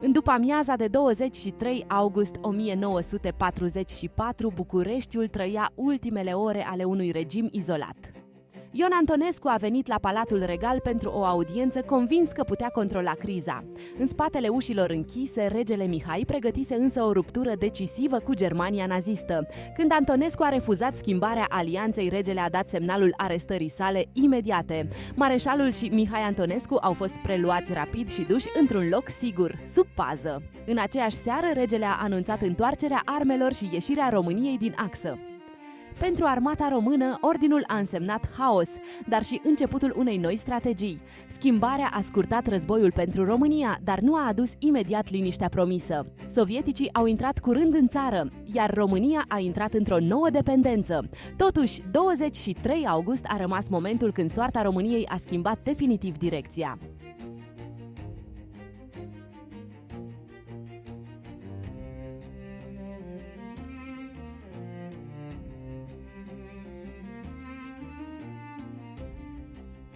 În după-amiaza de 23 august 1944, Bucureștiul trăia ultimele ore ale unui regim izolat. Ion Antonescu a venit la Palatul Regal pentru o audiență convins că putea controla criza. În spatele ușilor închise, regele Mihai pregătise însă o ruptură decisivă cu Germania nazistă. Când Antonescu a refuzat schimbarea alianței, regele a dat semnalul arestării sale imediate. Mareșalul și Mihai Antonescu au fost preluați rapid și duși într-un loc sigur, sub pază. În aceeași seară, regele a anunțat întoarcerea armelor și ieșirea României din axă. Pentru armata română, ordinul a însemnat haos, dar și începutul unei noi strategii. Schimbarea a scurtat războiul pentru România, dar nu a adus imediat liniștea promisă. Sovieticii au intrat curând în țară, iar România a intrat într-o nouă dependență. Totuși, 23 august a rămas momentul când soarta României a schimbat definitiv direcția.